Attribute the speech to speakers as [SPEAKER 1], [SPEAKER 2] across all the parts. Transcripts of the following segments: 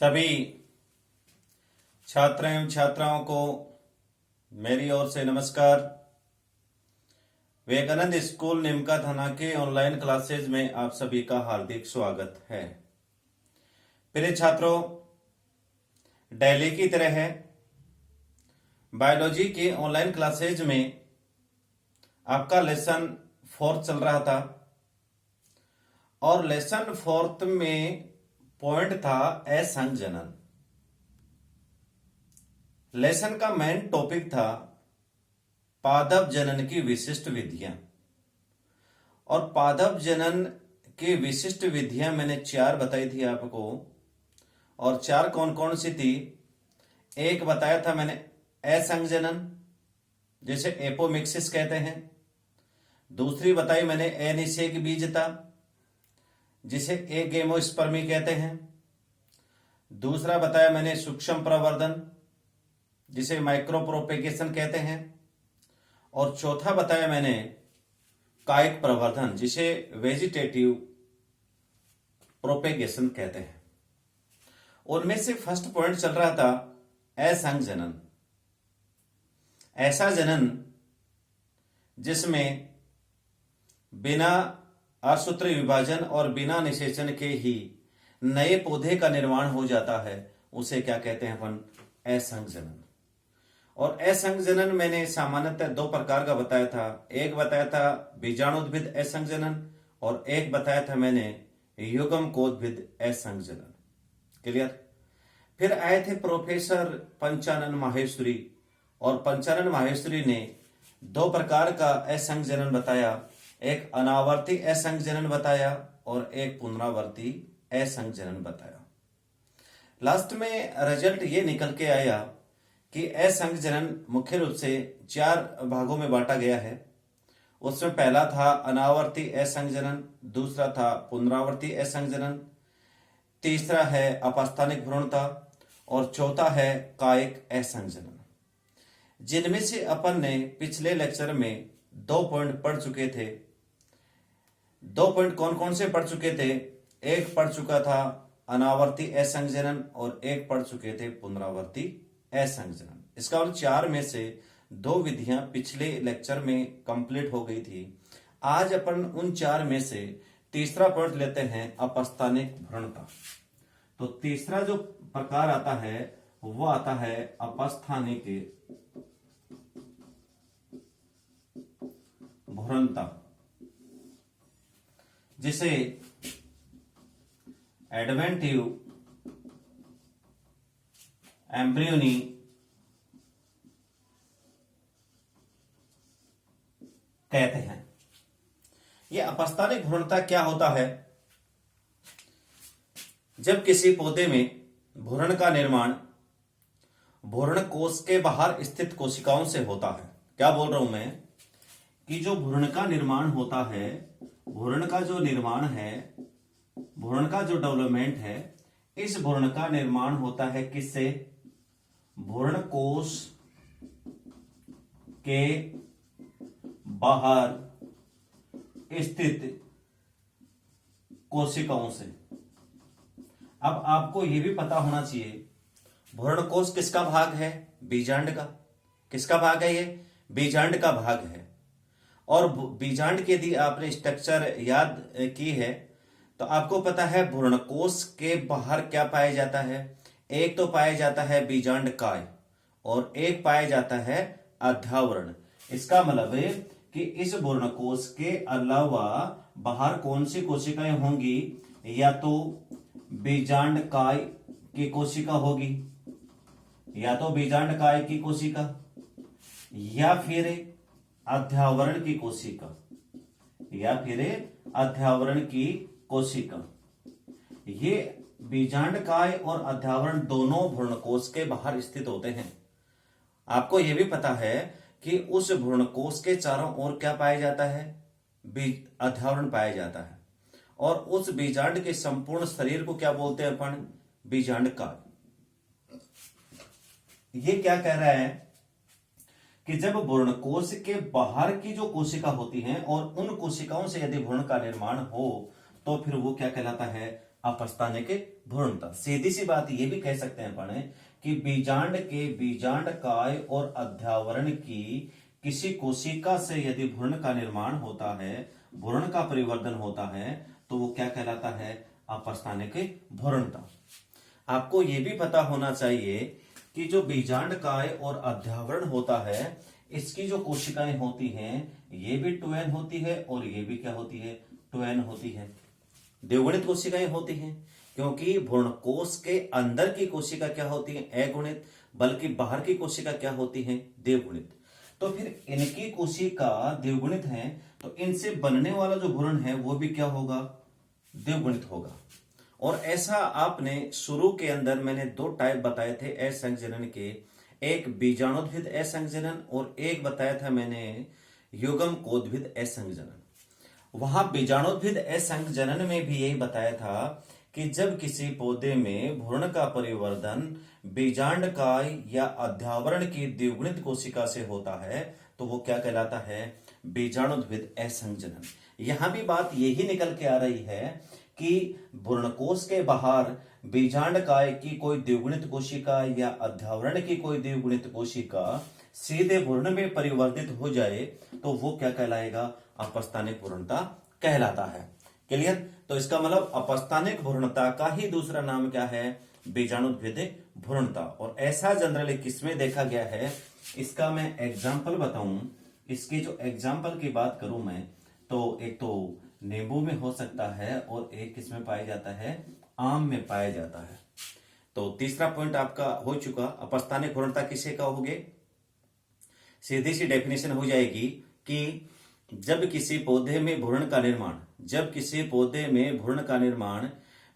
[SPEAKER 1] सभी छात्र एवं छात्राओं को मेरी ओर से नमस्कार। विवेकानंद स्कूल निमका थाना के ऑनलाइन क्लासेज में आप सभी का हार्दिक स्वागत है। प्रिय छात्रों, डेली की तरह है बायोलॉजी के ऑनलाइन क्लासेज में आपका लेसन 4 चल रहा था और लेसन 4 में पॉइंट था असंजनन। लेसन का मेन टॉपिक था पादप जनन की विशिष्ट विधियां, और पादप जनन की विशिष्ट विधियां मैंने 4 बताई थी आपको। और 4 कौन कौन सी थी? एक बताया था मैंने असंजनन, जिसे एपोमिक्सिस कहते हैं। दूसरी बताई मैंने अनिषेक बीजता, जिसे एगेमोस्पर्मी कहते हैं। दूसरा बताया मैंने सूक्ष्म प्रवर्धन, जिसे माइक्रो प्रोपेगेशन कहते हैं। और चौथा बताया मैंने कायिक प्रवर्धन, जिसे वेजिटेटिव प्रोपेगेशन कहते हैं। उनमें से फर्स्ट पॉइंट चल रहा था असंजनन। ऐसा जनन जिसमें बिना असूत्र विभाजन और बिना निषेचन के ही नए पौधे का निर्माण हो जाता है, उसे क्या कहते हैं अपन? असंजनन। और असंजनन मैंने सामान्यतः 2 प्रकार का बताया था। एक बताया था बीजाणुद्भिद असंजनन और एक बताया था मैंने युग्मकोद्भिद असंजनन। क्लियर? फिर आए थे प्रोफेसर पंचानन माहेश्वरी, और पंचानन माहेश्वरी ने 2 प्रकार का असंजनन बताया। एक अनावर्ती असंजनन बताया और एक पुनरावर्ती असंजनन बताया। लास्ट में रिजल्ट ये निकल के आया कि असंजनन मुख्य रूप से 4 भागों में बांटा गया है। उसमें पहला था अनावर्ती असंजनन, दूसरा था पुनरावर्ती असंजनन, तीसरा है अपस्थानिक भ्रूणता और चौथा है कायिक असंजनन। जिनमें से अपन ने पिछले लेक्चर में 2 पॉइंट पढ़ चुके थे। 2 पॉइंट कौन कौन से पढ़ चुके थे? एक पढ़ चुका था अनावर्ती असंजनन और एक पढ़ चुके थे पुनरावर्ती असंजनन। इसका मतलब 4 में से 2 विधियां पिछले लेक्चर में कंप्लीट हो गई थी। आज अपन उन 4 में से तीसरा पॉइंट लेते हैं अपस्थानिक भ्रूणता। तो तीसरा जो प्रकार आता है वो आता है अपस्थानिक भ्रूणता, जिसे एडवेंटिव एम्ब्रियोनी कहते हैं। यह अपस्थानिक भ्रूणता क्या होता है? जब किसी पौधे में भ्रूण का निर्माण भ्रूण कोश के बाहर स्थित कोशिकाओं से होता है। क्या बोल रहा हूं मैं? कि जो भ्रूण का निर्माण होता है, भ्रूण का जो निर्माण है, भ्रूण का जो डेवलपमेंट है, इस भ्रूण का निर्माण होता है किससे? भ्रूण कोश के बाहर स्थित कोशिकाओं से। अब आपको यह भी पता होना चाहिए भ्रूण कोश किसका भाग है? बीजांड का। किसका भाग है? ये बीजांड का भाग है। और बीजांड की यदि आपने स्ट्रक्चर याद की है तो आपको पता है भ्रूण कोश के बाहर क्या पाया जाता है? एक तो पाया जाता है बीजांड काय और एक पाया जाता है अध्यावरण। इसका मतलब है कि इस भ्रूण कोश के अलावा बाहर कौन सी कोशिकाएं होंगी? या तो बीजांड काय की कोशिका होगी, या तो बीजांड काय की कोशिका, या फिर अध्यावरण की कोशिका, या फिर अध्यावरण की कोशिका। ये बीजांड काय और अध्यावरण दोनों भ्रूणकोश के बाहर स्थित होते हैं। आपको यह भी पता है कि उस भ्रूणकोश के चारों ओर क्या पाया जाता है? अध्यावरण पाया जाता है। और उस बीजांड के संपूर्ण शरीर को क्या बोलते हैं अपन? बीजांड काय। ये क्या कह रहा है कि जब भ्रूणकोश के बाहर की जो कोशिका होती हैं और उन कोशिकाओं से यदि भ्रूण का निर्माण हो तो फिर वो क्या कहलाता है? अपस्थानिक भ्रूणता। सीधी सी बात ये भी कह सकते हैं अपन कि बीजांड के बीजांडकाय और अध्यावरण की किसी कोशिका से यदि भ्रूण का निर्माण होता है, भ्रूण का परिवर्धन होता है, तो वो क्या कहलाता है? अपस्थानिक भ्रूणता। आपको ये भी पता होना चाहिए कि जो बीजांडकाय और अध्यावरण होता है, इसकी जो कोशिकाएं होती हैं ये भी 2n होती है और ये भी क्या होती है? 2n होती है। द्विगुणित कोशिकाएं होती हैं, क्योंकि भ्रूणकोश के अंदर की कोशिका क्या होती है? अगुणित, बल्कि बाहर की कोशिका क्या होती है? द्विगुणित। तो फिर इनकी कोशिका द्विगुणित है, तो इनसे बनने वाला जो भ्रूण है वो भी क्या होगा? द्विगुणित होगा। और ऐसा आपने शुरू के अंदर मैंने 2 टाइप बताए थे असंजनन के, एक बीजाणुद्भिद असंजनन और एक बताया था मैंने युग्मकोद्भिद असंजनन। वहां बीजाणुद्भिद असंजनन में भी यही बताया था कि जब किसी पौधे में भ्रूण का परिवर्धन बीजांडकाय या अध्यावरण की द्विगुणित कोशिका से होता है, तो वो क्या कहलाता है? बीजाणुद्भिद असंजनन। यहां भी बात यही निकल के आ रही है कि भ्रूणकोश के बाहर बीजांडकाय की कोई द्विगुणित कोशिका या अध्यावरण की कोई द्विगुणित कोशिका सीधे भ्रूण में परिवर्तित हो जाए, तो वो क्या कहलाएगा? अपस्थानिक भ्रूणता कहलाता है। क्लियर? तो इसका मतलब अपस्थानिक भ्रूणता का ही दूसरा नाम क्या है? बीजाणुद्भिद भ्रूणता। और ऐसा जनरली किसमें देखा गया है, इसका मैं एग्जाम्पल बताऊं। इसके जो एग्जाम्पल की बात करूं मैं, तो एक तो नींबू में हो सकता है और एक किसमें पाया जाता है? आम में पाया जाता है। तो तीसरा पॉइंट आपका हो चुका। अपस्थानिक भ्रूणता किसे कहोगे? सीधी सी डेफिनेशन हो जाएगी कि जब किसी पौधे में भ्रूण का निर्माण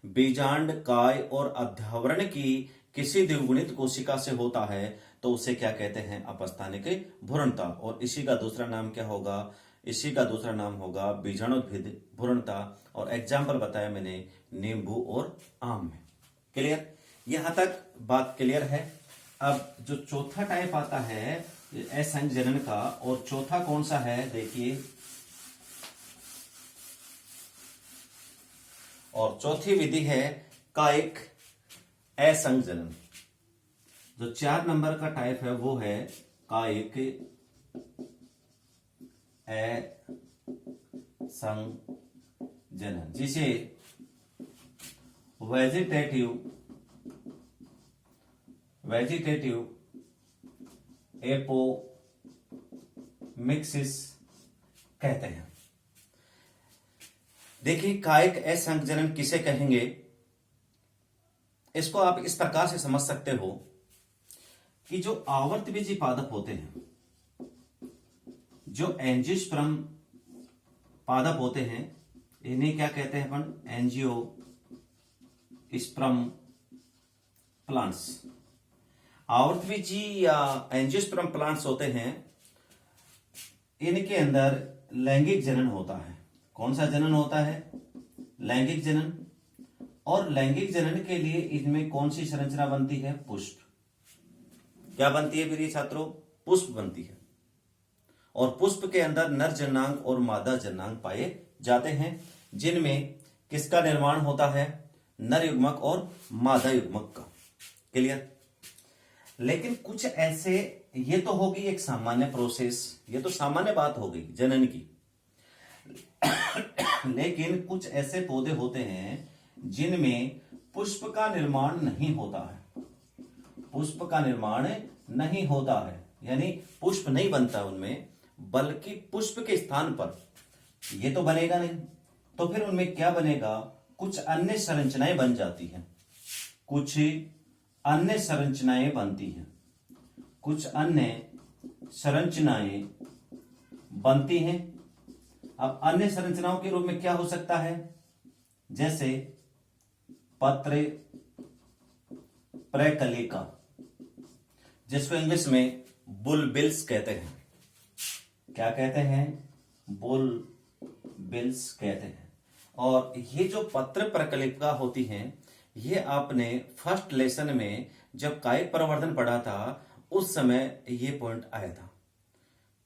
[SPEAKER 1] बीजांडकाय और अध्यावरण की किसी द्विगुणित कोशिका से होता है, तो उसे क्या कहते हैं? अपस्थानिक भ्रूणता। और इसी का दूसरा नाम क्या होगा? इसी का दूसरा नाम होगा बीजाणुद्भिद भ्रूणता। और एग्जाम्पल बताया मैंने नींबू और आम में। क्लियर? यहां तक बात क्लियर है। अब जो चौथा टाइप आता है असंजनन का, और चौथा कौन सा है देखिए, और चौथी विधि है कायिक असंजनन। जो 4 नंबर का टाइप है वो है कायिक असंजनन, जिसे वेजिटेटिव एपोमिक्सिस कहते हैं। देखिए, कायिक असंजनन किसे कहेंगे? इसको आप इस प्रकार से समझ सकते हो कि जो आवर्तबीजी पादप होते हैं, जो एंजियोस्पर्म पादप होते हैं, इन्हें क्या कहते हैं अपन? Angiosperm plants. आवर्तबीजी या एंजियोस्पर्म प्लांट्स होते हैं, इनके अंदर लैंगिक जनन होता है। कौन सा जनन होता है? लैंगिक जनन। और लैंगिक जनन के लिए इनमें कौन सी संरचना बनती है? पुष्प। क्या बनती है फिर ये छात्रों? पुष्प बनती है। और पुष्प के अंदर नर जननांग और मादा जननांग पाए जाते हैं, जिनमें किसका निर्माण होता है? नर युग्मक और मादा युग्मक का। क्लियर? लेकिन कुछ ऐसे, ये तो होगी एक सामान्य प्रोसेस, ये तो सामान्य बात हो गई जनन की। लेकिन कुछ ऐसे पौधे होते हैं जिनमें पुष्प का निर्माण नहीं होता है। पुष्प का निर्माण नहीं होता है, यानी पुष्प नहीं बनता उनमें, बल्कि पुष्प के स्थान पर ये तो बनेगा नहीं, तो फिर उनमें क्या बनेगा? कुछ अन्य संरचनाएं बन जाती हैं। कुछ अन्य संरचनाएं बनती हैं। कुछ अन्य संरचनाएं बनती हैं। अब अन्य संरचनाओं के रूप में क्या हो सकता है? जैसे पत्र प्रकलिका, जिसको इंग्लिश में बुलबिल्स कहते हैं। क्या कहते हैं? बुलबिल्स कहते हैं। और ये जो पत्र प्रकलिका होती हैं, ये आपने फर्स्ट लेसन में जब कायिक प्रवर्धन पढ़ा था, उस समय ये पॉइंट आया था।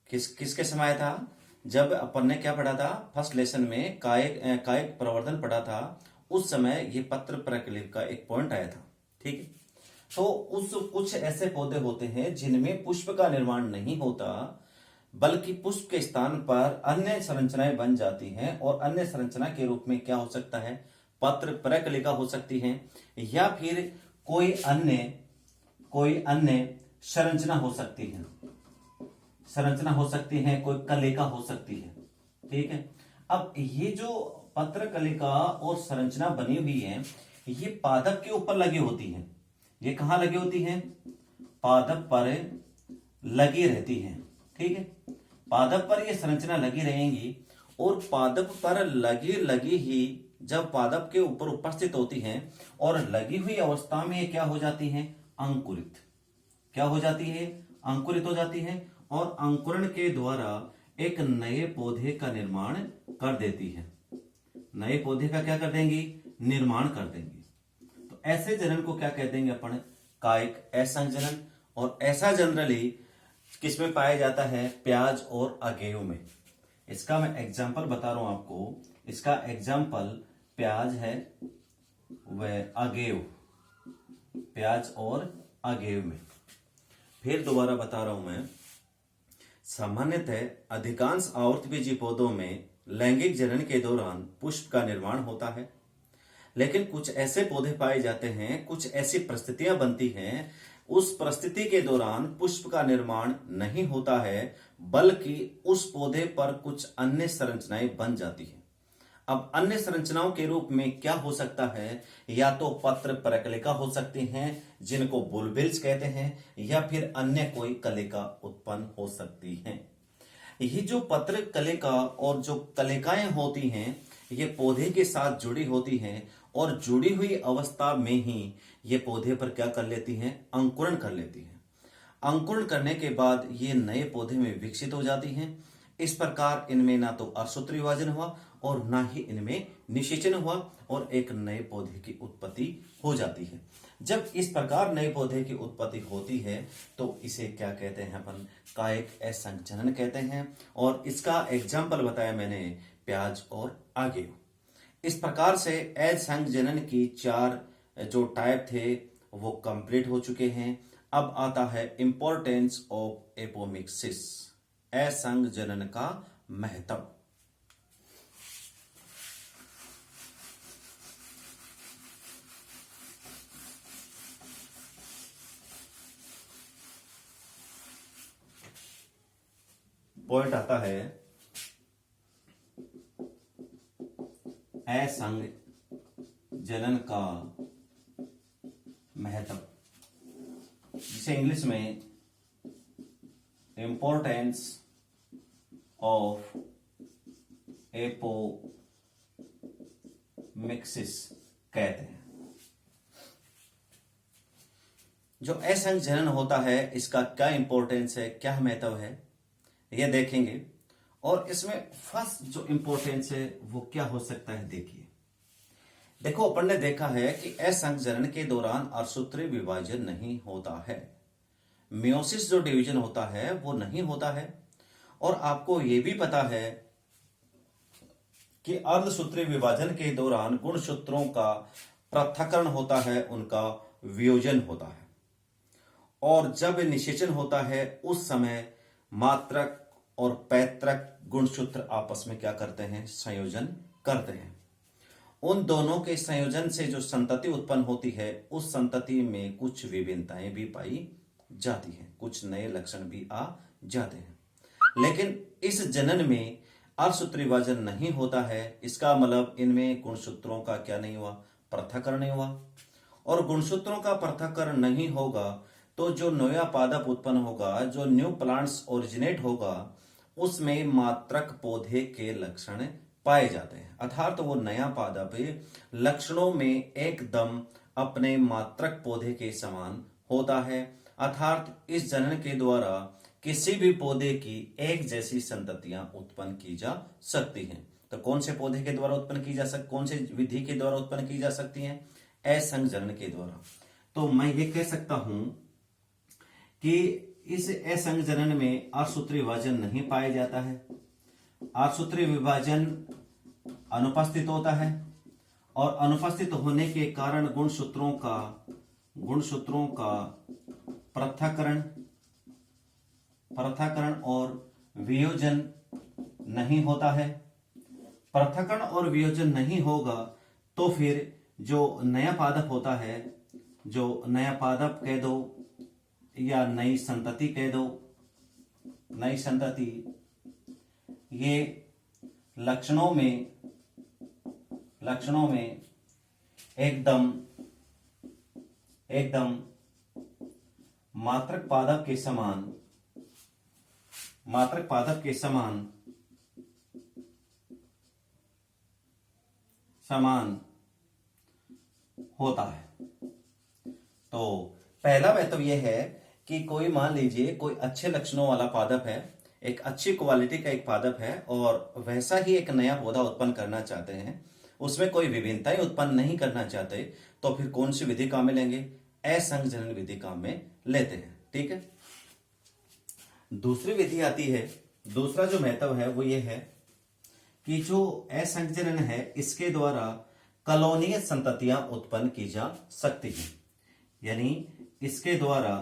[SPEAKER 1] किसके समय आया था? जब अपन ने क्या पढ़ा था फर्स्ट लेसन में, कायिक प्रवर्धन पढ़ा था, उस समय ये पत्र प्रकलित का एक पॉइंट आया था। ठीक है, तो उस कुछ ऐसे पौधे होते हैं जिनमें पुष्प का निर्माण नहीं होता, बल्कि पुष्प के स्थान पर अन्य संरचनाएं बन जाती हैं, और अन्य संरचना के रूप में क्या हो सकता है, पत्र प्रकलिका हो सकती है, या फिर कोई अन्य संरचना हो सकती है, कोई कलिका हो सकती है। ठीक है, अब ये जो पत्र कलिका और संरचना बनी हुई है, ये पादप के ऊपर लगी होती है। ये कहां लगी होती है, पादप पर लगी रहती है। ठीक है, पादप पर ये संरचना लगी रहेंगी, और पादप पर लगी ही जब पादप के ऊपर उपस्थित होती हैं और लगी हुई अवस्था में ये क्या हो जाती हैं, अंकुरित। क्या हो जाती है, अंकुरित हो जाती है, और अंकुरण के द्वारा एक नए पौधे का निर्माण कर देती है। नए पौधे का क्या कर देंगी, निर्माण कर देंगी। तो ऐसे जनन को क्या कह देंगे अपन, कायिक असंजनन। और ऐसा जनरली किसमें पाया जाता है, प्याज और अगेव में। इसका मैं एग्जाम्पल बता रहा हूं आपको। इसका एग्जाम्पल प्याज है व अगेव, प्याज और अगेव में। फिर दोबारा बता रहा हूं मैं, सामान्यतः अधिकांश आवर्तबीजी पौधों में लैंगिक जनन के दौरान पुष्प का निर्माण होता है, लेकिन कुछ ऐसे पौधे पाए जाते हैं, कुछ ऐसी परिस्थितियां बनती हैं, उस परिस्थिति के दौरान पुष्प का निर्माण नहीं होता है, बल्कि उस पौधे पर कुछ अन्य संरचनाएं बन जाती हैं। अब अन्य संरचनाओं के रूप में क्या हो सकता है, या तो पत्र प्रकलिका हो सकती हैं जिनको बुलबिल्स कहते हैं, या फिर अन्य कोई कलिका उत्पन्न हो सकती हैं। ये जो पत्र कलिका और जो कलिकाएं होती हैं, ये पौधे के साथ जुड़ी होती हैं, और जुड़ी हुई अवस्था में ही ये पौधे पर क्या कर लेती हैं, अंकुरण कर लेती हैं। अंकुरण करने के बाद ये नए पौधे में विकसित हो जाती हैं। इस प्रकार इनमें ना तो अर्धसूत्री विभाजन हुआ और ना ही इनमें निषेचन हुआ, और एक नए पौधे की उत्पत्ति हो जाती है। जब इस प्रकार नए पौधे की उत्पत्ति होती है तो इसे क्या कहते हैं अपन, कायिक असंजनन कहते हैं। और इसका एग्जाम्पल बताया मैंने, प्याज और आगेव। इस प्रकार से असंजनन की 4 जो टाइप थे वो कंप्लीट हो चुके हैं। अब आता है इंपॉर्टेंस ऑफ एपोमिक्सिस, असंजनन का महत्व। पॉइंट आता है असंजनन का महत्व, जिसे इंग्लिश में इंपॉर्टेंस ऑफ एपोमिक्सिस कहते हैं। जो असंजनन होता है इसका क्या इंपॉर्टेंस है, क्या महत्व है, यह देखेंगे। और इसमें फर्स्ट जो इंपॉर्टेंस है वो क्या हो सकता है, देखो अपन ने देखा है कि असंजनन के दौरान अर्धसूत्री विभाजन नहीं होता है, मियोसिस जो डिवीजन होता है वो नहीं होता है। और आपको ये भी पता है कि अर्धसूत्री विभाजन के दौरान गुणसूत्रों का पृथक्करण होता है, उनका वियोजन होता है। और जब निषेचन होता है उस समय मात्रक और पैतृक गुणसूत्र आपस में क्या करते हैं, संयोजन करते हैं। उन दोनों के संयोजन से जो संतति उत्पन्न होती है उस संतति में कुछ विभिन्नताएं भी पाई जाती हैं, कुछ नए लक्षण भी आ जाते हैं। लेकिन इस जनन में अर्धसूत्री विभाजन नहीं होता है, इसका मतलब इनमें गुणसूत्रों का क्या नहीं हुआ, पृथक्करण नहीं हुआ। और गुणसूत्रों का पृथक्करण नहीं होगा तो जो नया पादप उत्पन्न होगा, जो न्यू प्लांट्स ओरिजिनेट होगा, उसमें मात्रक पौधे के लक्षण पाए जाते हैं। अर्थात तो वो नया पादप लक्षणों में एकदम अपने मात्रक पौधे के समान होता है। अर्थात इस जनन के द्वारा किसी भी पौधे की एक जैसी संततियां उत्पन्न की जा सकती हैं। तो कौन से पौधे के द्वारा उत्पन्न की जा सकती, कौन से विधि के द्वारा उत्पन्न की जा सकती हैं, असंजनन के द्वारा। तो मैं ये कह सकता हूं कि इस असंजनन में अर्धसूत्री विभाजन नहीं पाया जाता है, अर्धसूत्री विभाजन अनुपस्थित होता है। और अनुपस्थित होने के कारण गुणसूत्रों का पृथक्करण और वियोजन नहीं होता है। पृथक्करण और वियोजन नहीं होगा तो फिर जो नया पादप होता है, जो नया पादप कह दो या नई संतति कह दो, नई संतति, ये लक्षणों में एकदम मात्रक पादप के समान होता है। तो पहला महत्व यह है कि कोई मान लीजिए कोई अच्छे लक्षणों वाला पादप है, एक अच्छी क्वालिटी का एक पादप है और वैसा ही एक नया पौधा उत्पन्न करना चाहते हैं, उसमें कोई विभिन्नताएं उत्पन्न नहीं करना चाहते, तो फिर कौन सी विधि काम में लेंगे? असंजनन विधि काम में लेते हैं। ठीक है। दूसरी विधि आती है, दूसरा जो महत्व है वो ये है कि जो असंजनन है इसके द्वारा कलोनीय संततियां उत्पन्न की जा सकती हैं। यानी इसके द्वारा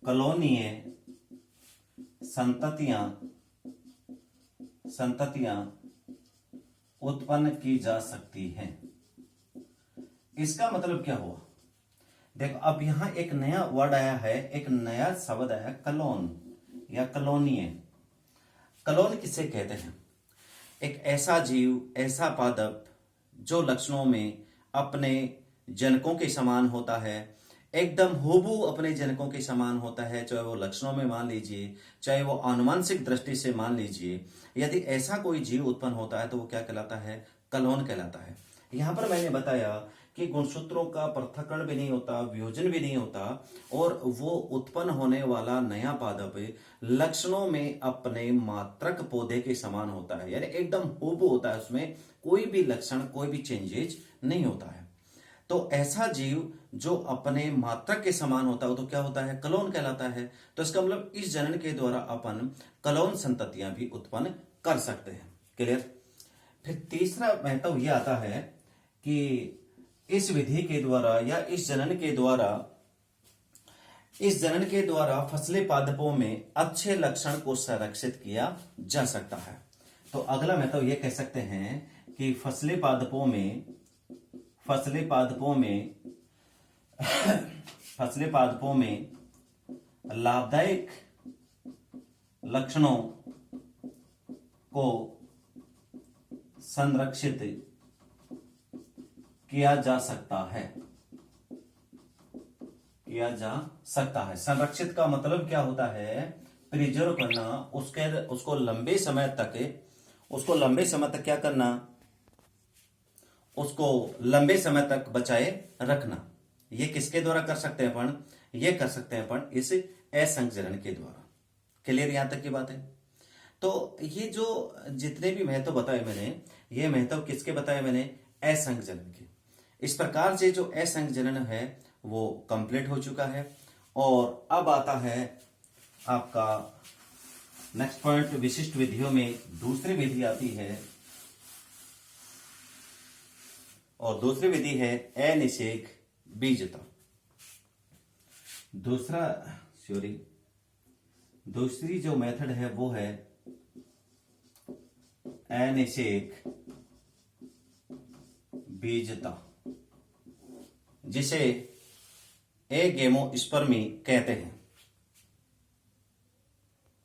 [SPEAKER 1] कलोनीय संततियां उत्पन्न की जा सकती हैं। इसका मतलब क्या हुआ? देखो, अब यहां एक नया वर्ड आया है, एक नया शब्द आया, कलोन या कलोनीय। कलोन किसे कहते हैं? एक ऐसा जीव, ऐसा पादप जो लक्षणों में अपने जनकों के समान होता है, एकदम हूबहू अपने जनकों के समान होता है, चाहे वो लक्षणों में मान लीजिए, चाहे वो आनुवंशिक दृष्टि से मान लीजिए। यदि ऐसा कोई जीव उत्पन्न होता है तो वो क्या कहलाता है? कलोन कहलाता है। यहां पर मैंने बताया कि गुणसूत्रों का पृथक्करण भी नहीं होता, वियोजन भी नहीं होता, और वो उत्पन्न होने वाला नया पादप लक्षणों में अपने मात्रक पौधे के समान होता है, यानी एकदम हूबहू होता है, उसमें कोई भी लक्षण, कोई भी चेंजेज नहीं होता है। तो ऐसा जीव जो अपने मात्रक के समान होता है तो क्या होता है? कलोन कहलाता है। तो इसका मतलब इस जनन के द्वारा अपन कलोन संततियां भी उत्पन्न कर सकते हैं। क्लियर? फिर तीसरा महत्व यह आता है कि इस विधि के द्वारा या इस जनन के द्वारा फसले पादपों में अच्छे लक्षण को संरक्षित किया जा सकता है। तो अगला महत्व यह कह सकते हैं कि फसले पादपों में लाभदायक लक्षणों को संरक्षित किया जा सकता है। संरक्षित का मतलब क्या होता है? प्रिजर्व करना, उसको लंबे समय तक क्या करना? उसको लंबे समय तक बचाए रखना। ये किसके द्वारा कर सकते हैं अपन? ये कर सकते हैं अपन इस असंजनन के द्वारा। क्लियर? यहां तक की बात है। तो ये जो जितने भी महत्व बताए मैंने, ये महत्व किसके बताए मैंने? असंजनन के। इस प्रकार से जो असंजनन है वो कंप्लीट हो चुका है। और अब आता है आपका नेक्स्ट पॉइंट, विशिष्ट विधियों में दूसरी विधि आती है, और दूसरी विधि है अनिषेक बीजता। दूसरी जो मेथड है वो है अनिषेक बीजता, जिसे एगेमोस्पर्मी कहते हैं।